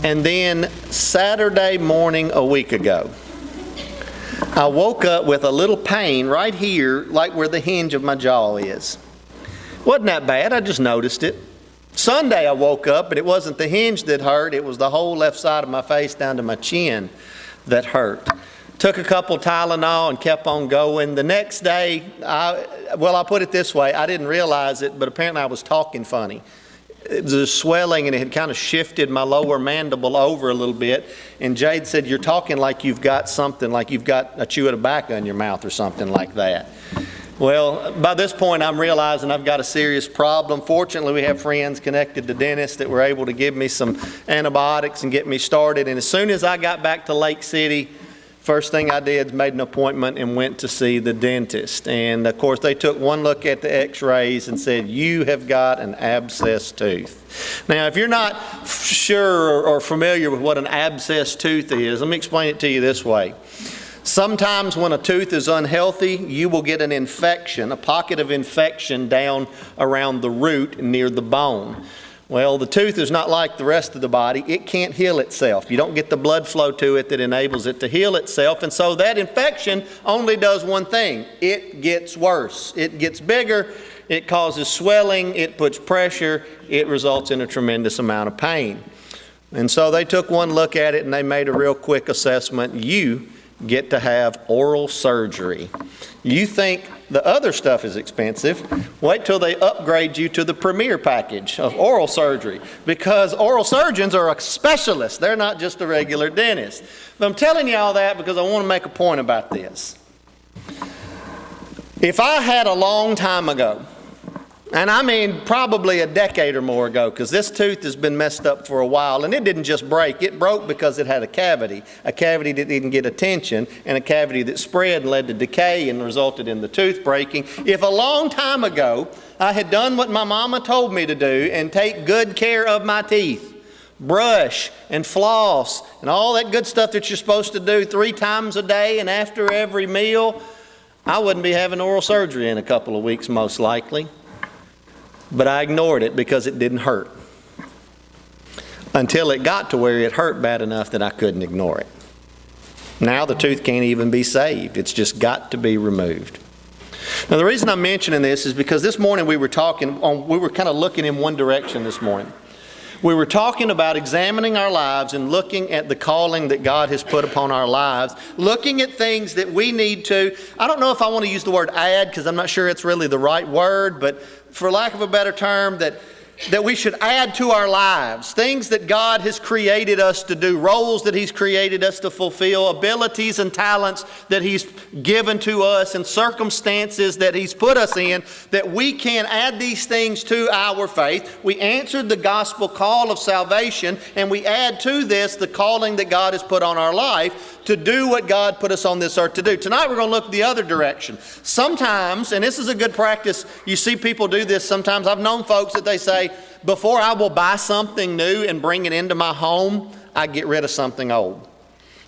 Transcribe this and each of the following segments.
And then Saturday morning a week ago, I woke up with a little pain right here, like where the hinge of my jaw is. Wasn't that bad, I just noticed it. Sunday I woke up, but it wasn't the hinge that hurt, it was the whole left side of my face down to my chin that hurt. Took a couple Tylenol and kept on going. The next day, I'll put it this way, I didn't realize it, but apparently I was talking funny. It was a swelling and it had kind of shifted my lower mandible over a little bit. And Jade said, "You're talking like you've got something, like you've got a chew of tobacco in your mouth or something like that." Well, by this point, I'm realizing I've got a serious problem. Fortunately, we have friends connected to dentists that were able to give me some antibiotics and get me started. And as soon as I got back to Lake City, first thing I did is made an appointment and went to see the dentist. And of course, they took one look at the x-rays and said, "You have got an abscess tooth." Now, if you're not sure or familiar with what an abscess tooth is, let me explain it to you this way. Sometimes when a tooth is unhealthy, you will get an infection, a pocket of infection down around the root near the bone. Well, the tooth is not like the rest of the body. It can't heal itself. You don't get the blood flow to it that enables it to heal itself. And so that infection only does one thing. It gets worse. It gets bigger. It causes swelling. It puts pressure. It results in a tremendous amount of pain. And so they took one look at it and they made a real quick assessment. You get to have oral surgery. You think the other stuff is expensive. Wait till they upgrade you to the premier package of oral surgery, because oral surgeons are a specialist. They're not just a regular dentist. But I'm telling you all that because I want to make a point about this. If I had a long time ago, and I mean probably a decade or more ago, because this tooth has been messed up for a while, and it didn't just break. It broke because it had a cavity that didn't get attention, and a cavity that spread and led to decay and resulted in the tooth breaking. If a long time ago I had done what my mama told me to do and take good care of my teeth, brush and floss and all that good stuff that you're supposed to do 3 times a day and after every meal, I wouldn't be having oral surgery in a couple of weeks most likely. But I ignored it because it didn't hurt, until it got to where it hurt bad enough that I couldn't ignore it. Now the tooth can't even be saved. It's just got to be removed. Now the reason I'm mentioning this is because this morning we were kind of looking in one direction this morning. We were talking about examining our lives and looking at the calling that God has put upon our lives, looking at things that we need to, I don't know if I want to use the word add because I'm not sure it's really the right word, but for lack of a better term, that we should add to our lives, things that God has created us to do, roles that He's created us to fulfill, abilities and talents that He's given to us, and circumstances that He's put us in, that we can add these things to our faith. We answered the gospel call of salvation, and we add to this the calling that God has put on our life to do what God put us on this earth to do. Tonight we're going to look the other direction. Sometimes, and this is a good practice, you see people do this sometimes. I've known folks that they say, before I will buy something new and bring it into my home, I get rid of something old.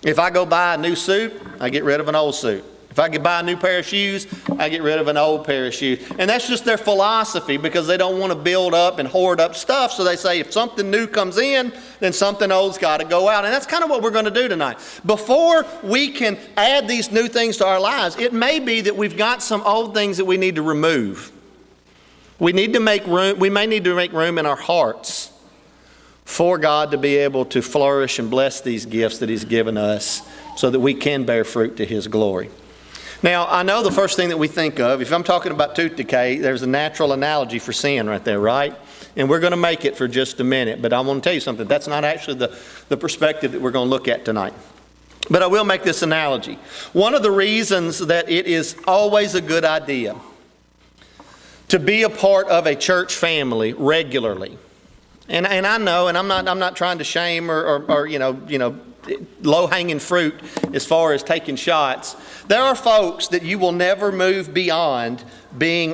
If I go buy a new suit, I get rid of an old suit. If I could buy a new pair of shoes, I get rid of an old pair of shoes. And that's just their philosophy, because they don't want to build up and hoard up stuff. So they say if something new comes in, then something old's got to go out. And that's kind of what we're going to do tonight. Before we can add these new things to our lives, it may be that we've got some old things that we need to remove. We need to make room. We may need to make room in our hearts for God to be able to flourish and bless these gifts that He's given us so that we can bear fruit to His glory. Now, I know the first thing that we think of, if I'm talking about tooth decay, there's a natural analogy for sin right there, right? And we're going to make it for just a minute, but I want to tell you something. That's not actually the perspective that we're going to look at tonight. But I will make this analogy. One of the reasons that it is always a good idea to be a part of a church family regularly, and I know, and I'm not trying to shame or low-hanging fruit as far as taking shots. There are folks that you will never move beyond being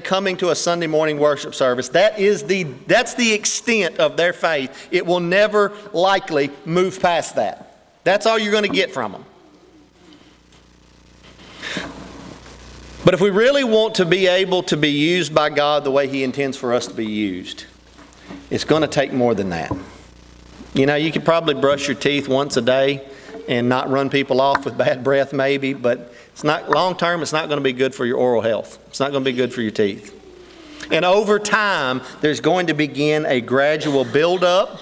coming to a Sunday morning worship service. That's the extent of their faith. It will never likely move past that. That's all you're going to get from them. But if we really want to be able to be used by God the way He intends for us to be used, it's going to take more than that. You know, you could probably brush your teeth once a day and not run people off with bad breath maybe, but it's not, long term, it's not going to be good for your oral health. It's not going to be good for your teeth. And over time, there's going to begin a gradual buildup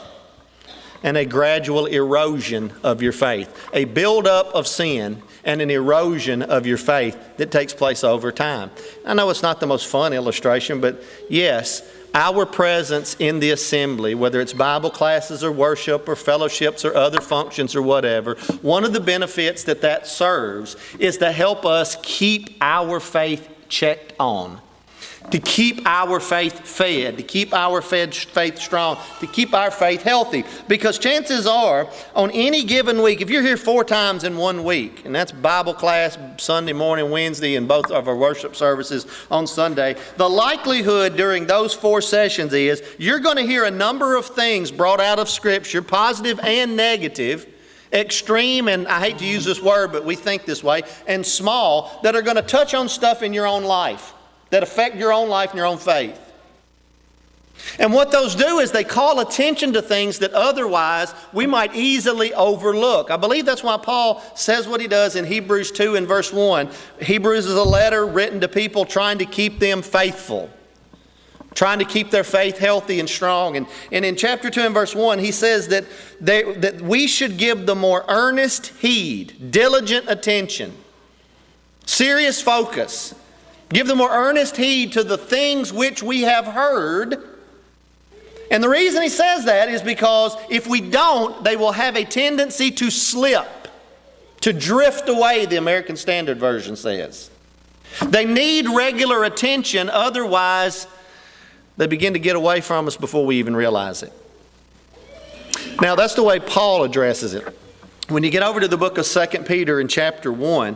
and a gradual erosion of your faith. A buildup of sin and an erosion of your faith that takes place over time. I know it's not the most fun illustration, but yes, our presence in the assembly, whether it's Bible classes or worship or fellowships or other functions or whatever, one of the benefits that serves is to help us keep our faith checked on, to keep our faith fed, to keep our faith strong, to keep our faith healthy. Because chances are, on any given week, if you're here 4 times in 1 week, and that's Bible class Sunday morning, Wednesday, and both of our worship services on Sunday, the likelihood during those 4 sessions is you're going to hear a number of things brought out of Scripture, positive and negative, extreme, and I hate to use this word, but we think this way, and small, that are going to touch on stuff in your own life, that affect your own life and your own faith. And what those do is they call attention to things that otherwise we might easily overlook. I believe that's why Paul says what he does in Hebrews 2 and verse 1. Hebrews is a letter written to people trying to keep them faithful, trying to keep their faith healthy and strong. And in chapter 2 and verse 1, he says that we should give the more earnest heed, diligent attention, serious focus. Give the more earnest heed to the things which we have heard. And the reason he says that is because if we don't, they will have a tendency to slip, to drift away, the American Standard Version says. They need regular attention, otherwise they begin to get away from us before we even realize it. Now that's the way Paul addresses it. When you get over to the book of 2 Peter in chapter 1,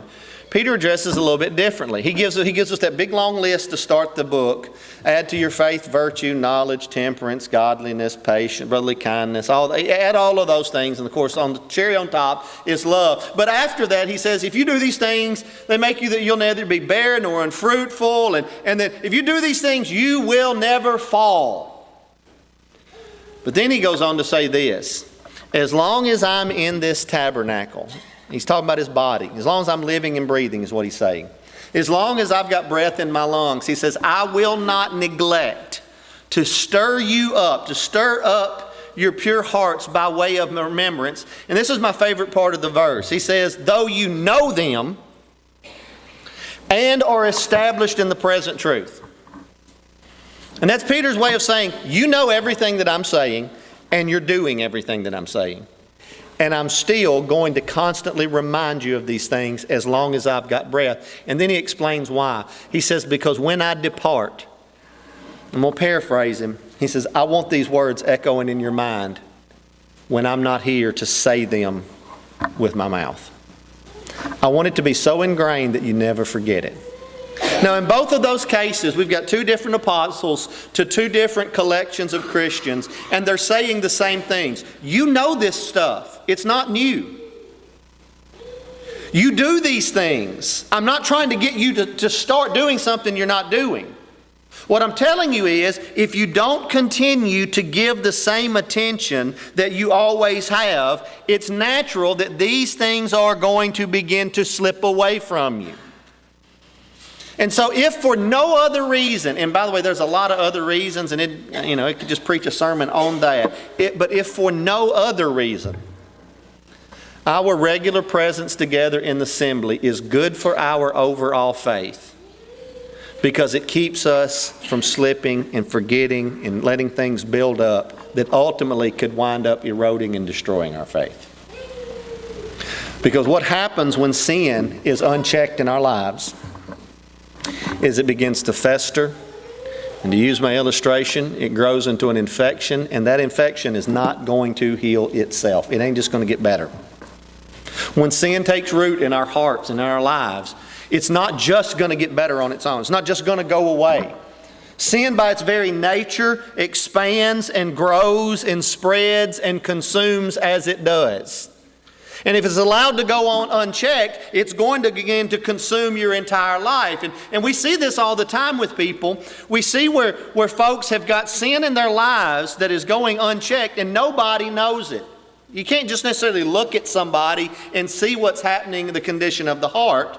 Peter addresses it a little bit differently. He gives us that big long list to start the book. Add to your faith virtue, knowledge, temperance, godliness, patience, brotherly kindness. Add all of those things. And of course, on the cherry on top is love. But after that, he says, if you do these things, they make you that you'll neither be barren nor unfruitful. And that if you do these things, you will never fall. But then he goes on to say this. As long as I'm in this tabernacle, he's talking about his body. As long as I'm living and breathing is what he's saying. As long as I've got breath in my lungs, he says, I will not neglect to stir you up, to stir up your pure hearts by way of remembrance. And this is my favorite part of the verse. He says, though you know them and are established in the present truth. And that's Peter's way of saying, you know everything that I'm saying, and you're doing everything that I'm saying. And I'm still going to constantly remind you of these things as long as I've got breath. And then he explains why. He says, because when I depart, I'm going to paraphrase him. He says, I want these words echoing in your mind when I'm not here to say them with my mouth. I want it to be so ingrained that you never forget it. Now, in both of those cases, we've got 2 different apostles to 2 different collections of Christians, and they're saying the same things. You know this stuff. It's not new. You do these things. I'm not trying to get you to start doing something you're not doing. What I'm telling you is, if you don't continue to give the same attention that you always have, it's natural that these things are going to begin to slip away from you. And so if for no other reason, and by the way, there's a lot of other reasons, and it could just preach a sermon on that. But if for no other reason, our regular presence together in the assembly is good for our overall faith, because it keeps us from slipping and forgetting and letting things build up that ultimately could wind up eroding and destroying our faith. Because what happens when sin is unchecked in our lives is it begins to fester. And to use my illustration, it grows into an infection, and that infection is not going to heal itself. It ain't just going to get better. When sin takes root in our hearts and in our lives, it's not just going to get better on its own. It's not just going to go away. Sin by its very nature expands and grows and spreads and consumes as it does. And if it's allowed to go on unchecked, it's going to begin to consume your entire life. And we see this all the time with people. We see where folks have got sin in their lives that is going unchecked and nobody knows it. You can't just necessarily look at somebody and see what's happening in the condition of the heart.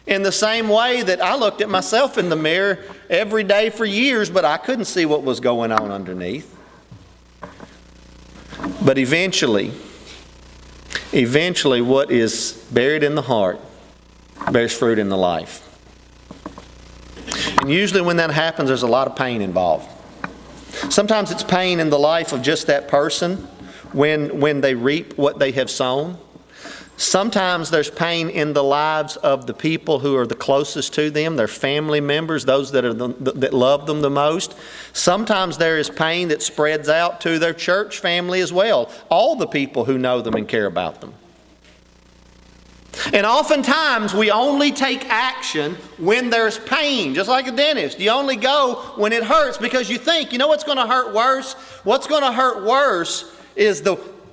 In the same way that I looked at myself in the mirror every day for years, but I couldn't see what was going on underneath. But eventually, what is buried in the heart bears fruit in the life. And usually when that happens, there's a lot of pain involved. Sometimes it's pain in the life of just that person when they reap what they have sown. Sometimes there's pain in the lives of the people who are the closest to them, their family members, those that love them the most. Sometimes there is pain that spreads out to their church family as well, all the people who know them and care about them. And oftentimes we only take action when there's pain, just like a dentist. You only go when it hurts because you think, you know what's going to hurt worse? What's going to hurt worse is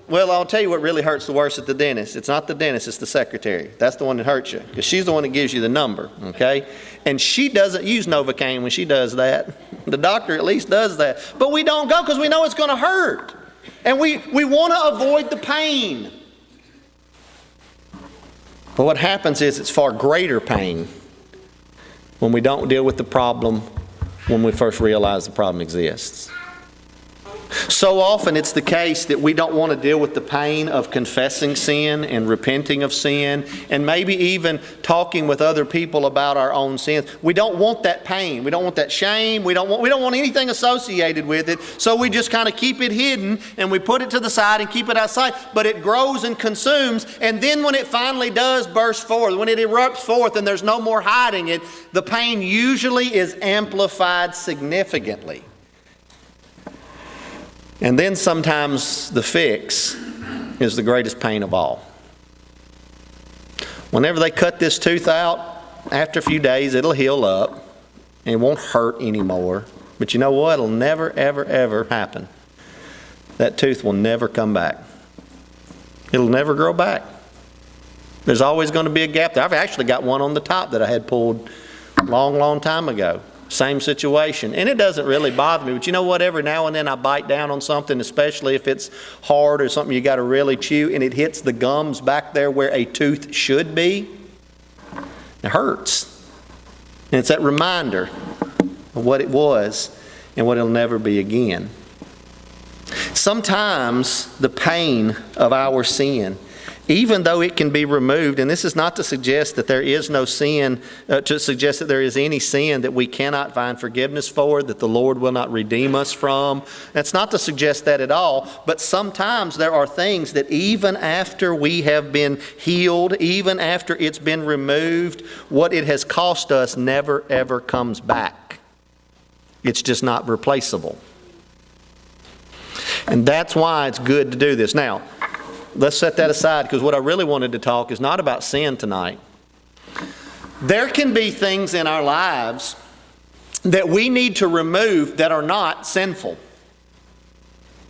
well, I'll tell you what really hurts the worst at the dentist. It's not the dentist, it's the secretary. That's the one that hurts you because she's the one that gives you the number, okay? And she doesn't use Novocaine when she does that. The doctor at least does that. But we don't go because we know it's going to hurt. And we want to avoid the pain. But what happens is it's far greater pain when we don't deal with the problem when we first realize the problem exists. So often it's the case that we don't want to deal with the pain of confessing sin and repenting of sin and maybe even talking with other people about our own sins. We don't want that pain. We don't want that shame. We don't want anything associated with it. So we just kind of keep it hidden and we put it to the side and keep it outside. But it grows and consumes. And then when it finally does burst forth, when it erupts forth and there's no more hiding it, the pain usually is amplified significantly. And then sometimes the fix is the greatest pain of all. Whenever they cut this tooth out, after a few days it'll heal up and it won't hurt anymore. But you know what? It'll never, ever, ever happen. That tooth will never come back. It'll never grow back. There's always going to be a gap there. I've actually got one on the top that I had pulled a long, long time ago. Same situation. And it doesn't really bother me. But you know what? Every now and then I bite down on something, especially if it's hard or something you got to really chew, and it hits the gums back there where a tooth should be. It hurts. And it's that reminder of what it was and what it'll never be again. Sometimes the pain of our sin, even though it can be removed, and this is not to suggest that there is no sin, to suggest that there is any sin that we cannot find forgiveness for, that the Lord will not redeem us from. That's not to suggest that at all, but sometimes there are things that even after we have been healed, even after it's been removed, what it has cost us never ever comes back. It's just not replaceable. And that's why it's good to do this. Now, let's set that aside because what I really wanted to talk is not about sin tonight. There can be things in our lives that we need to remove that are not sinful.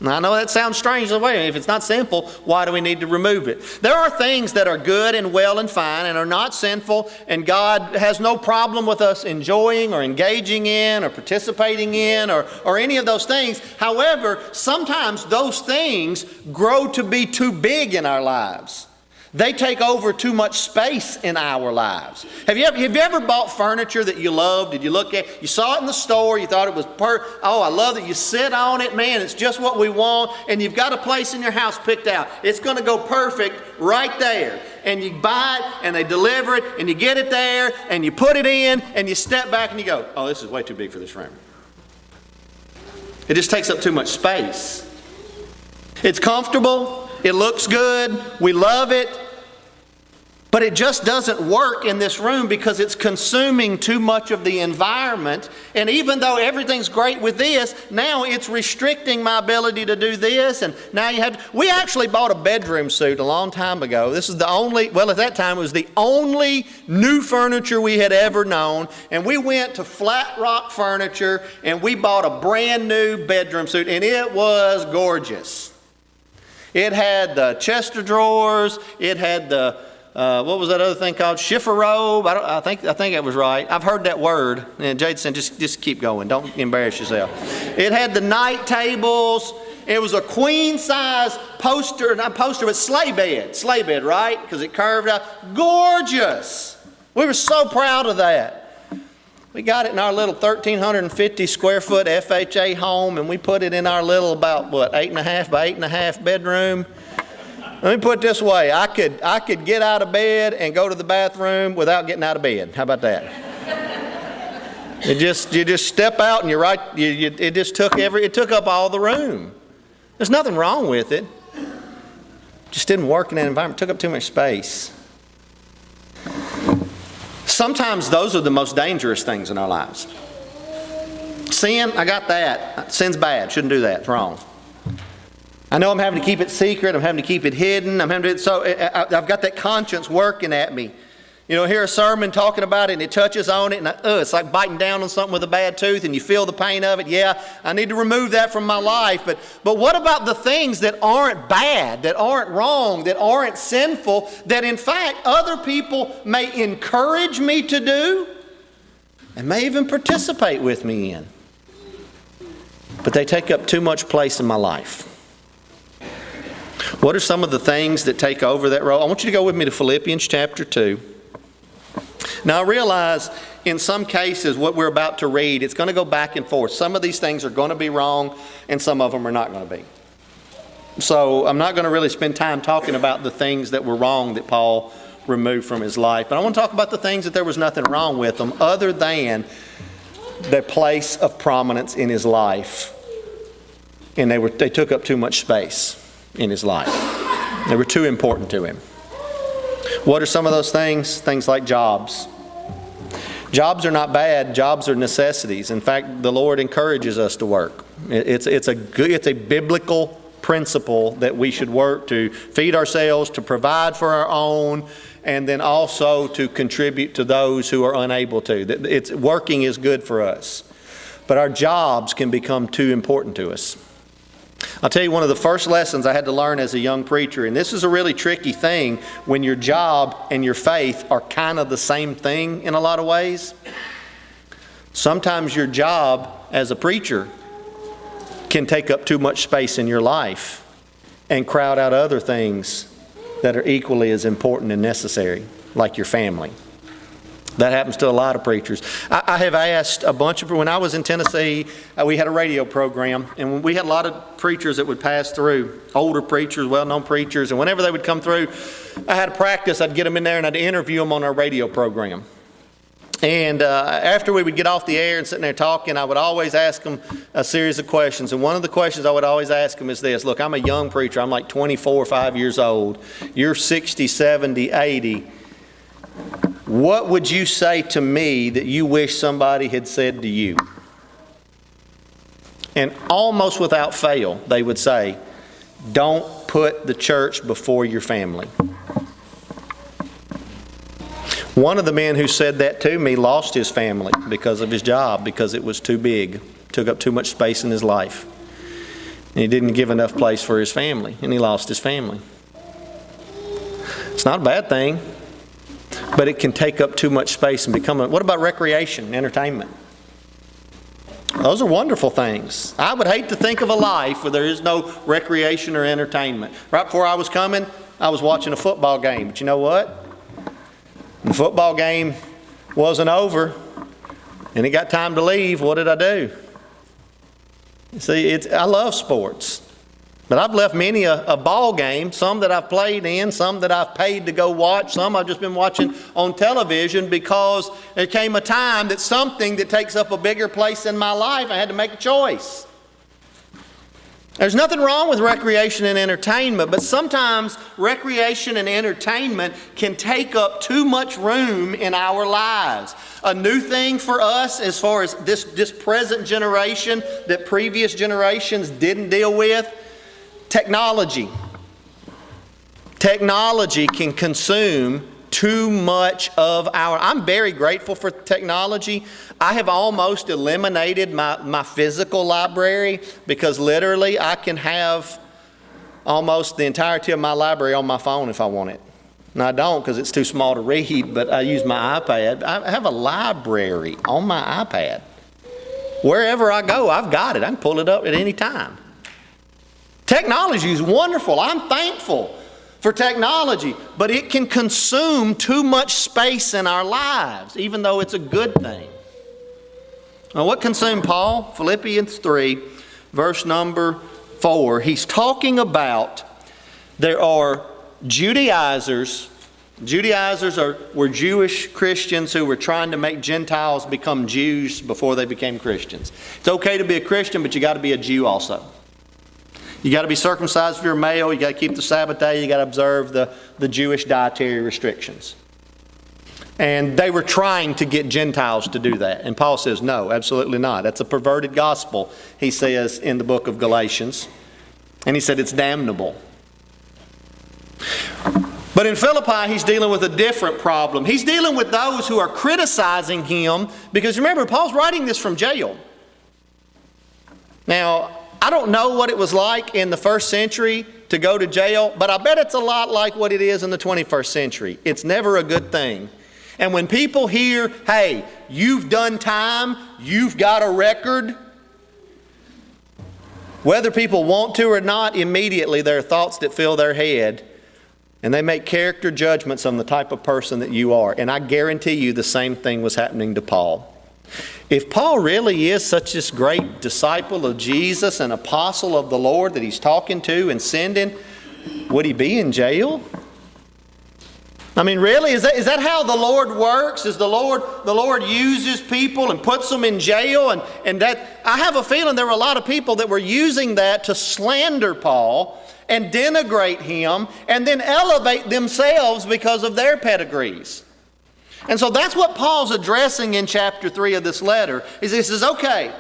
Now, I know that sounds strange. If it's not sinful, why do we need to remove it? There are things that are good and well and fine and are not sinful, and God has no problem with us enjoying or engaging in or participating in or any of those things. However, sometimes those things grow to be too big in our lives. They take over too much space in our lives. Have you ever bought furniture that you loved? Did you look at, you saw it in the store, you thought it was oh, I love it. You sit on it, man, it's just what we want, and you've got a place in your house picked out. It's going to go perfect right there. And you buy it, and they deliver it, and you get it there, and you put it in, and you step back and you go, oh, this is way too big for this room. It just takes up too much space. It's comfortable, it looks good, we love it, but it just doesn't work in this room because it's consuming too much of the environment. And even though everything's great with this, now it's restricting my ability to do this. And now we actually bought a bedroom suite a long time ago. This is the only, well, at that time it was the only new furniture we had ever known. And we went to Flat Rock Furniture and we bought a brand new bedroom suite, and it was gorgeous. It had the chest of drawers. It had the, what was that other thing called? Chifforobe. I think that was right. I've heard that word. And Jade said, just keep going. Don't embarrass yourself. It had the night tables. It was a queen-size not poster, but sleigh bed, right? Because it curved out. Gorgeous. We were so proud of that. We got it in our little 1,350 square foot FHA home, and we put it in our little about, 8.5 by 8.5 bedroom. Let me put it this way. I could get out of bed and go to the bathroom without getting out of bed. How about that? You just step out and you're right. It just took up all the room. There's nothing wrong with it. Just didn't work in that environment. It took up too much space. Sometimes those are the most dangerous things in our lives. Sin, I got that. Sin's bad. Shouldn't do that. It's wrong. I know I'm having to keep it secret. I'm having to keep it hidden. I've got that conscience working at me. You know, hear a sermon talking about it and it touches on it and it's like biting down on something with a bad tooth and you feel the pain of it. Yeah, I need to remove that from my life. But what about the things that aren't bad, that aren't wrong, that aren't sinful, that in fact other people may encourage me to do and may even participate with me in? But they take up too much place in my life. What are some of the things that take over that role? I want you to go with me to Philippians chapter 2. Now, I realize in some cases what we're about to read, it's going to go back and forth. Some of these things are going to be wrong, and some of them are not going to be. So I'm not going to really spend time talking about the things that were wrong that Paul removed from his life. But I want to talk about the things that there was nothing wrong with them other than their place of prominence in his life. And they took up too much space in his life. They were too important to him. What are some of those things? Things like jobs. Jobs are not bad. Jobs are necessities. In fact, the Lord encourages us to work. It's a biblical principle that we should work to feed ourselves, to provide for our own, and then also to contribute to those who are unable to. Working is good for us. But our jobs can become too important to us. I'll tell you one of the first lessons I had to learn as a young preacher, and this is a really tricky thing when your job and your faith are kind of the same thing in a lot of ways. Sometimes your job as a preacher can take up too much space in your life and crowd out other things that are equally as important and necessary, like your family. That happens to a lot of preachers. I have asked a bunch of, when I was in Tennessee, we had a radio program, and we had a lot of preachers that would pass through, older preachers, well-known preachers, and whenever they would come through, I had a practice. I'd get them in there and I'd interview them on our radio program. And after we would get off the air and sitting there talking, I would always ask them a series of questions. And one of the questions I would always ask them is this: look, I'm a young preacher. I'm like 24 or 5 years old. You're 60, 70, 80. What would you say to me that you wish somebody had said to you? And almost without fail, they would say, don't put the church before your family. One of the men who said that to me lost his family because of his job, because it was too big, took up too much space in his life. And he didn't give enough place for his family, and he lost his family. It's not a bad thing. But it can take up too much space and become what about recreation, entertainment? Those are wonderful things. I would hate to think of a life where there is no recreation or entertainment. Right before I was coming, I was watching a football game. But you know what? The football game wasn't over and it got time to leave. What did I do? See, I love sports. But I've left many a ball game, some that I've played in, some that I've paid to go watch, some I've just been watching on television because there came a time that something that takes up a bigger place in my life, I had to make a choice. There's nothing wrong with recreation and entertainment, but sometimes recreation and entertainment can take up too much room in our lives. A new thing for us as far as this present generation that previous generations didn't deal with, technology. Technology can consume too much of I'm very grateful for technology. I have almost eliminated my physical library because literally I can have almost the entirety of my library on my phone if I want it. Now I don't because it's too small to read, but I use my iPad. I have a library on my iPad. Wherever I go, I've got it. I can pull it up at any time. Technology is wonderful. I'm thankful for technology, but it can consume too much space in our lives, even though it's a good thing. Now, what consumed Paul? Philippians 3, verse number 4. He's talking about there are Judaizers. Judaizers were Jewish Christians who were trying to make Gentiles become Jews before they became Christians. It's okay to be a Christian, but you got to be a Jew also. You got to be circumcised if you're a male. You got to keep the Sabbath day. You got to observe the Jewish dietary restrictions. And they were trying to get Gentiles to do that. And Paul says, no, absolutely not. That's a perverted gospel, he says in the book of Galatians. And he said it's damnable. But in Philippi, he's dealing with a different problem. He's dealing with those who are criticizing him. Because remember, Paul's writing this from jail. Now, I don't know what it was like in the first century to go to jail, but I bet it's a lot like what it is in the 21st century. It's never a good thing. And when people hear, hey, you've done time, you've got a record, whether people want to or not, immediately there are thoughts that fill their head, and they make character judgments on the type of person that you are. And I guarantee you the same thing was happening to Paul. If Paul really is such this great disciple of Jesus, an apostle of the Lord that he's talking to and sending, would he be in jail? I mean, really, is that how the Lord works? Is the Lord uses people and puts them in jail? And that, I have a feeling there were a lot of people that were using that to slander Paul and denigrate him and then elevate themselves because of their pedigrees. And so that's what Paul's addressing in chapter 3 of this letter. He says, okay,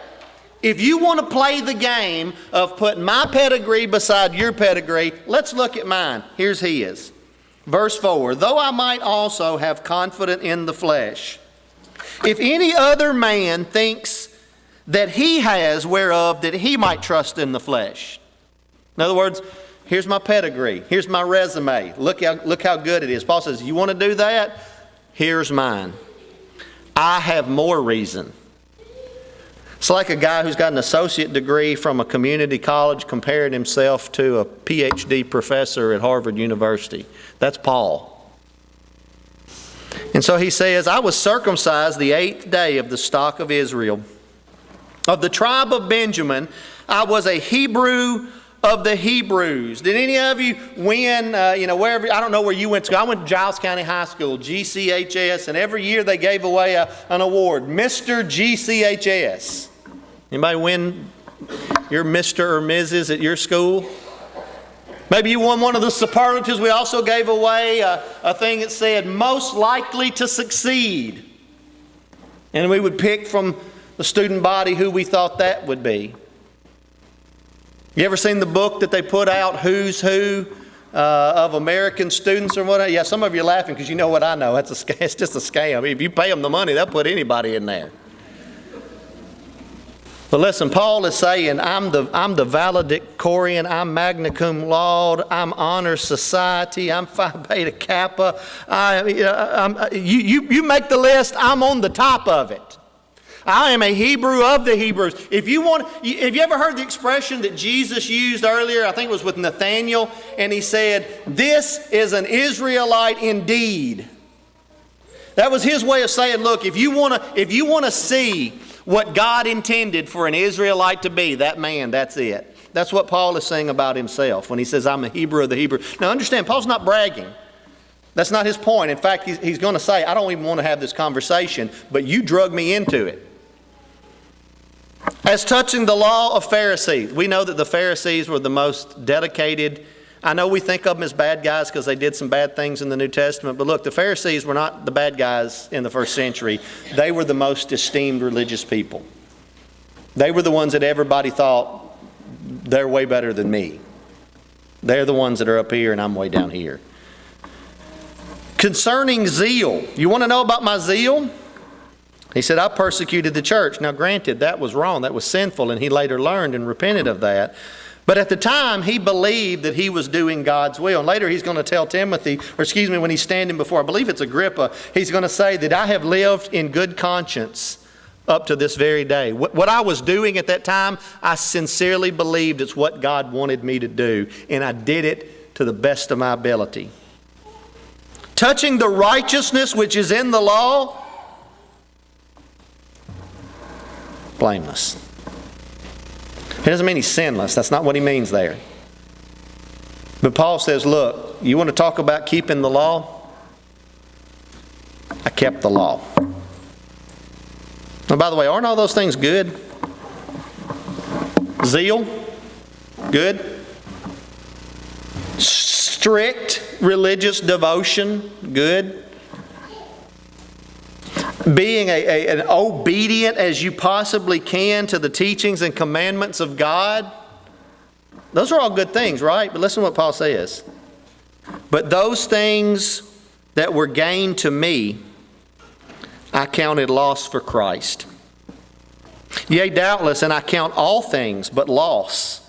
if you want to play the game of putting my pedigree beside your pedigree, let's look at mine. Here's his. Verse 4, though I might also have confidence in the flesh, if any other man thinks that he has whereof that he might trust in the flesh. In other words, here's my pedigree. Here's my resume. Look how good it is. Paul says, you want to do that? Here's mine. I have more reason. It's like a guy who's got an associate degree from a community college comparing himself to a PhD professor at Harvard University. That's Paul. And so he says, I was circumcised the 8th day of the stock of Israel. Of the tribe of Benjamin, I was a Hebrew of the Hebrews. Did any of you win, wherever, I don't know where you went to. I went to Giles County High School, GCHS, and every year they gave away an award, Mr. GCHS. Anybody win your Mr. or Mrs. at your school? Maybe you won one of the superlatives. We also gave away a thing that said, most likely to succeed. And we would pick from the student body who we thought that would be. You ever seen the book that they put out, Who's Who of American students or whatever? Yeah, some of you are laughing because you know what I know. It's just a scam. I mean, if you pay them the money, they'll put anybody in there. But listen, Paul is saying, I'm the valedictorian, I'm magna cum laude, I'm honor society, I'm Phi Beta Kappa. You make the list, I'm on the top of it. I am a Hebrew of the Hebrews. Have you ever heard the expression that Jesus used earlier? I think it was with Nathaniel, and he said, this is an Israelite indeed. That was his way of saying, look, if you want to see what God intended for an Israelite to be, that man, that's it. That's what Paul is saying about himself when he says, I'm a Hebrew of the Hebrews. Now understand, Paul's not bragging. That's not his point. In fact, he's going to say, I don't even want to have this conversation, but you drug me into it. As touching the law of Pharisees, we know that the Pharisees were the most dedicated. I know we think of them as bad guys because they did some bad things in the New Testament, but look, the Pharisees were not the bad guys in the first century. They were the most esteemed religious people. They were the ones that everybody thought, they're way better than me. They're the ones that are up here and I'm way down here. Concerning zeal, you want to know about my zeal? He said, I persecuted the church. Now granted, that was wrong. That was sinful, and he later learned and repented of that. But at the time, he believed that he was doing God's will. And later he's going to tell Timothy, when he's standing before, I believe it's Agrippa, he's going to say that I have lived in good conscience up to this very day. What I was doing at that time, I sincerely believed it's what God wanted me to do. And I did it to the best of my ability. Touching the righteousness which is in the law, blameless. It doesn't mean he's sinless. That's not what he means there. But Paul says, look, you want to talk about keeping the law? I kept the law. And by the way, aren't all those things good? Zeal, good. Strict religious devotion, good. Being an obedient as you possibly can to the teachings and commandments of God. Those are all good things, right? But listen to what Paul says. But those things that were gained to me, I counted loss for Christ. Yea, doubtless, and I count all things but loss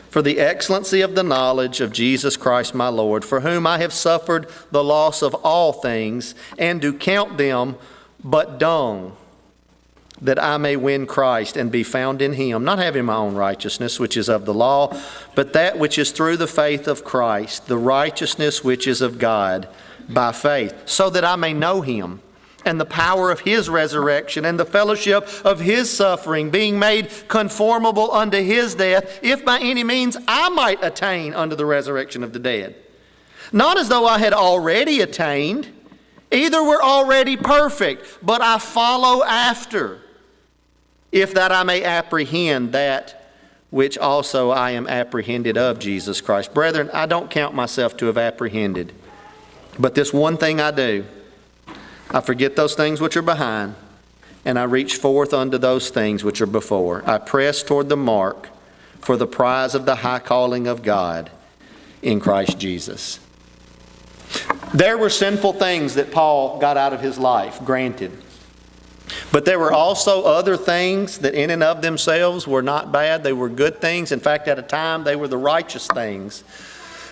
for the excellency of the knowledge of Jesus Christ my Lord, for whom I have suffered the loss of all things, and do count them but dung, that I may win Christ and be found in Him, not having my own righteousness, which is of the law, but that which is through the faith of Christ, the righteousness which is of God by faith, so that I may know Him, and the power of His resurrection, and the fellowship of His suffering, being made conformable unto His death, if by any means I might attain unto the resurrection of the dead. Not as though I had already attained, either were already perfect, but I follow after, if that I may apprehend that which also I am apprehended of Jesus Christ. Brethren, I don't count myself to have apprehended, but this one thing I do, I forget those things which are behind, and I reach forth unto those things which are before. I press toward the mark for the prize of the high calling of God in Christ Jesus. There were sinful things that Paul got out of his life, granted. But there were also other things that in and of themselves were not bad. They were good things. In fact, at a time, they were the righteous things.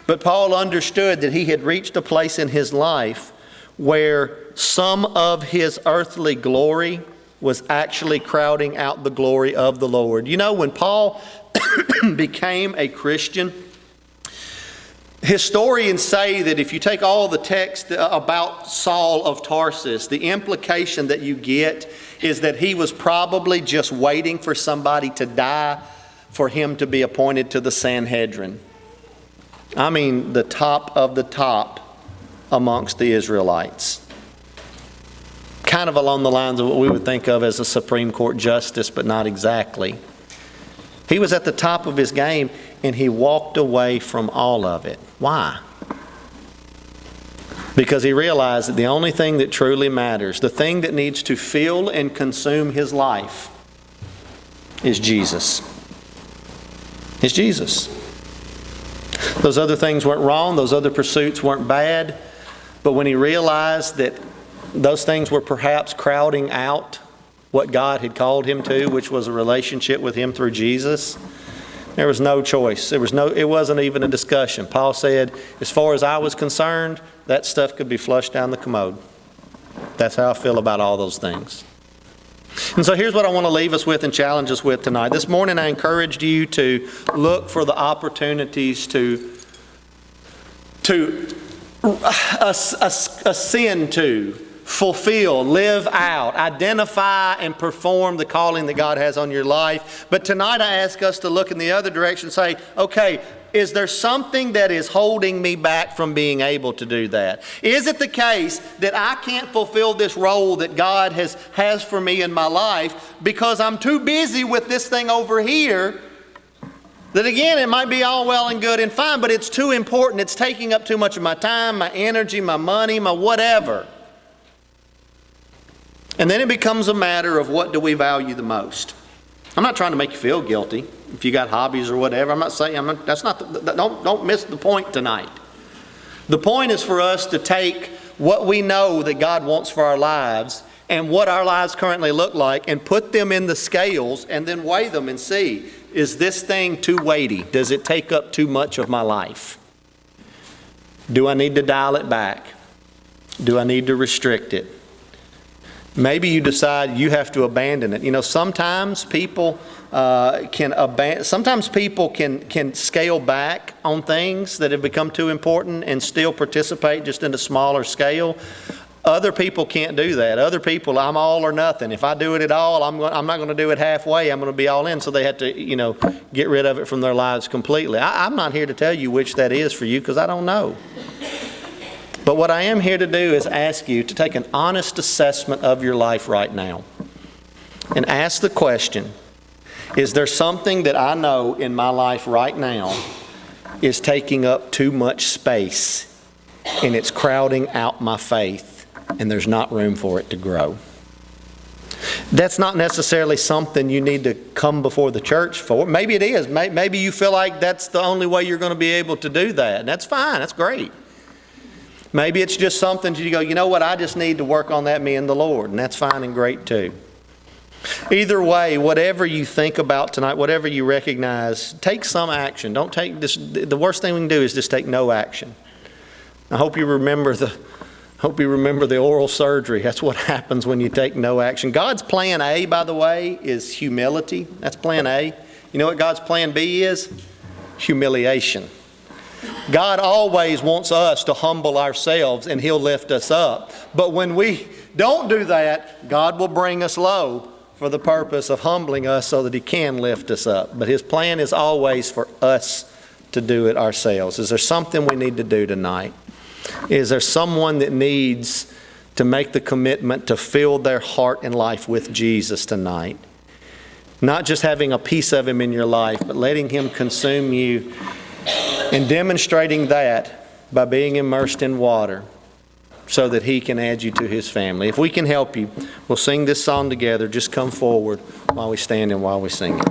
But Paul understood that he had reached a place in his life where some of his earthly glory was actually crowding out the glory of the Lord. You know, when Paul became a Christian, historians say that if you take all the text about Saul of Tarsus, the implication that you get is that he was probably just waiting for somebody to die for him to be appointed to the Sanhedrin. I mean, the top of the top amongst the Israelites. Kind of along the lines of what we would think of as a Supreme Court justice, but not exactly. He was at the top of his game, and he walked away from all of it. Why? Because he realized that the only thing that truly matters, the thing that needs to fill and consume his life, is Jesus. It's Jesus. Those other things weren't wrong. Those other pursuits weren't bad. But when he realized that those things were perhaps crowding out what God had called him to, which was a relationship with Him through Jesus, there was no choice. It wasn't even a discussion. Paul said, as far as I was concerned, that stuff could be flushed down the commode. That's how I feel about all those things. And so here's what I want to leave us with and challenge us with tonight. This morning I encouraged you to look for the opportunities to ascend to, fulfill, live out, identify, and perform the calling that God has on your life. But tonight I ask us to look in the other direction and say, okay, is there something that is holding me back from being able to do that? Is it the case that I can't fulfill this role that God has for me in my life because I'm too busy with this thing over here? That again, it might be all well and good and fine, but it's too important. It's taking up too much of my time, my energy, my money, my whatever. And then it becomes a matter of what do we value the most. I'm not trying to make you feel guilty if you got hobbies or whatever. I'm not saying, don't miss the point tonight. The point is for us to take what we know that God wants for our lives and what our lives currently look like and put them in the scales and then weigh them and see, is this thing too weighty? Does it take up too much of my life? Do I need to dial it back? Do I need to restrict it? Maybe you decide you have to abandon it. You know, sometimes people sometimes people can scale back on things that have become too important and still participate just in a smaller scale. Other people can't do that. Other people, I'm all or nothing. If I do it at all, I'm not going to do it halfway. I'm going to be all in. So they have to, get rid of it from their lives completely. I'm not here to tell you which that is for you because I don't know. But what I am here to do is ask you to take an honest assessment of your life right now and ask the question, is there something that I know in my life right now is taking up too much space and it's crowding out my faith and there's not room for it to grow? That's not necessarily something you need to come before the church for. Maybe it is. Maybe you feel like that's the only way you're going to be able to do that. And that's fine. That's great. Maybe it's just something you go, you know what, I just need to work on that, me and the Lord. And that's fine and great too. Either way, whatever you think about tonight, whatever you recognize, take some action. Don't take this. The worst thing we can do is just take no action. I hope you remember the oral surgery. That's what happens when you take no action. God's plan A, by the way, is humility. That's plan A. You know what God's plan B is? Humiliation. God always wants us to humble ourselves and He'll lift us up. But when we don't do that, God will bring us low for the purpose of humbling us so that He can lift us up. But His plan is always for us to do it ourselves. Is there something we need to do tonight? Is there someone that needs to make the commitment to fill their heart and life with Jesus tonight? Not just having a piece of Him in your life, but letting Him consume you and demonstrating that by being immersed in water so that He can add you to His family. If we can help you, we'll sing this song together. Just come forward while we stand and while we sing it.